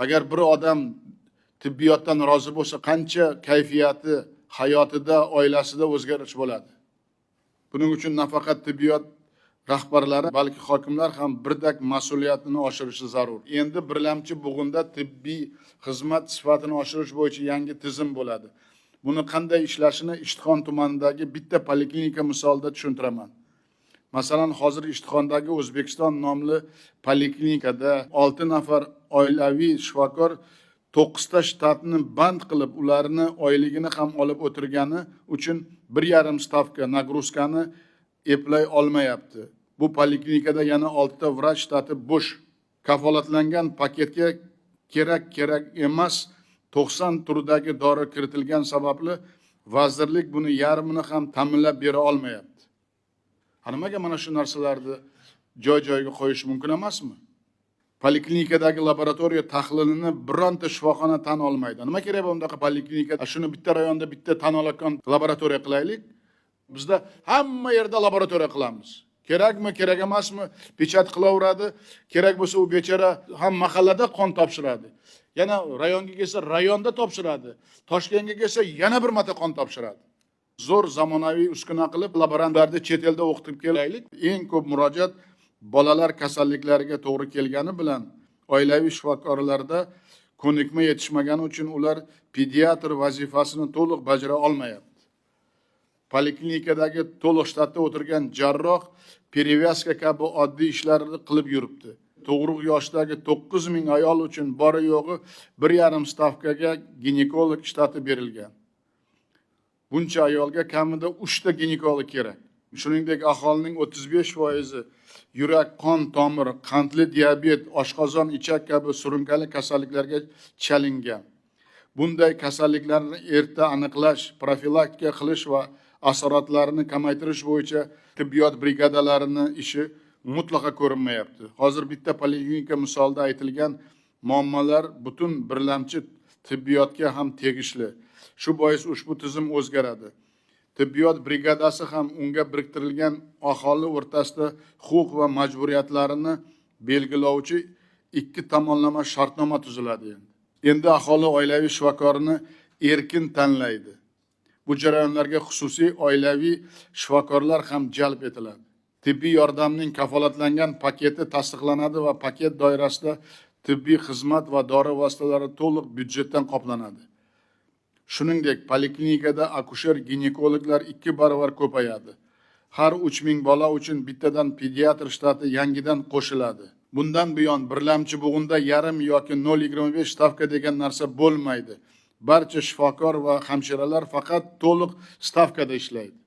Agar bir odam tibbiyotdan rozi bo'lsa, qancha kayfiyati, hayotida, oilasida o'zgarish bo'ladi. Buning uchun nafaqat tibbiyot rahbarlari, balki hokimlar ham birdek mas'uliyatini oshirishi zarur. Endi birlamchi Bug'unda tibbiy xizmat sifatini oshirish bo'yicha yangi tizim bo'ladi. Buni qanday ishlashini Ishtixon tumanidagi bitta poliklinika misolida tushuntiraman. Masalan, hozir Ishtixondagi O'zbekiston nomli poliklinikada 6 nafar oilaviy shifokor 9 ta shtatni band qilib, ularni oyligini ham olib o'tirgani uchun 1,5 stavka nagruzkani eplay olmayapti. Bu poliklinikada yana 6 ta vrach shtati bo'sh. Kafolatlangan paketga kerak emas 90 turdagi dori kiritilgan sababli vazirlik buni yarmini ham ta'minlab bera olmayapti. Nimaga mana shu narsalarni joy-joyiga qo'yish mumkin emasmi? Poliklinikadagi laboratoriya tahlilini bironta shifoxona tan olmaydi. Nima kerak bundaqa poliklinika? Shuni bitta rayonda bitta tan oladigan laboratoriya qilaylik. Bizda hamma yerda laboratoriya qilamiz. Kerakmi, kerak emasmi? Pechat qilaveradi. Kerak bo'lsa u bechara ham mahallada qon topshiradi. Yana rayonga kelsa rayonda topshiradi. Toshkentga kelsa yana bir marta qon topshiradi. Zo'r zamonaviy uskuna qilib laborantlarni chet elda o'qitib kelaylik. Eng ko'p murojaat bolalar kasalliklariga to'g'ri kelgani bilan oilaviy shifokorlarda ko'nikma yetishmagani uchun ular pediatr vazifasini to'liq bajara olmayapti. Poliklinikadagi to'liq shtatda o'tirgan jarroh perevyaska kabi oddiy ishlarni qilib yuribdi. Tug'ruq yoshidagi 9,000 ayol uchun bori yo'g'i 1,5 stavkaga ginekolog shtati berilgan. Buncha ayolga kamida 3 ta ginekolog kerak. Shuningdek, aholining 35% yurak, qon tomir, qandli diabet, oshqozon, ichak kabi surunkali kasalliklarga chalingan. Bunday kasalliklarni erta aniqlash, profilaktika qilish va asoratlarini kamaytirish bo'yicha tibbiyot brigadalarining ishi mutlaqo ko'rinmayapti. Hozir bitta poliklinika misolida aytilgan muammolar butun birlamchi tibbiyotga ham tegishli. Shu bois ushbu tizim o'zgaradi. Tibbiyot brigadasi ham unga biriktirilgan aholi o'rtasida huquq va majburiyatlarini belgilovchi 2 tomonlama shartnoma tuziladi. Endi aholi oilaviy shifokorni erkin tanlaydi. Bu jarayonlarga xususiy oilaviy shifokorlar ham jalb etiladi. Tibbiy yordamning kafolatlangan paketi tasdiqlanadi va paket doirasida tibbiy xizmat va dori vositalari to'liq byudjetdan qoplanadi. Shuningdek, poliklinikada akusher-ginekologlar 2 barobar ko'payadi. Har 3,000 bola uchun bittadan pediatr shtati yangidan qo'shiladi. Bundan buyon birlamchi Bug'unda yarim yoki 0,25 stavka degan narsa bo'lmaydi. Barcha shifokor va hamshiralar faqat to'liq stavkada ishlaydi.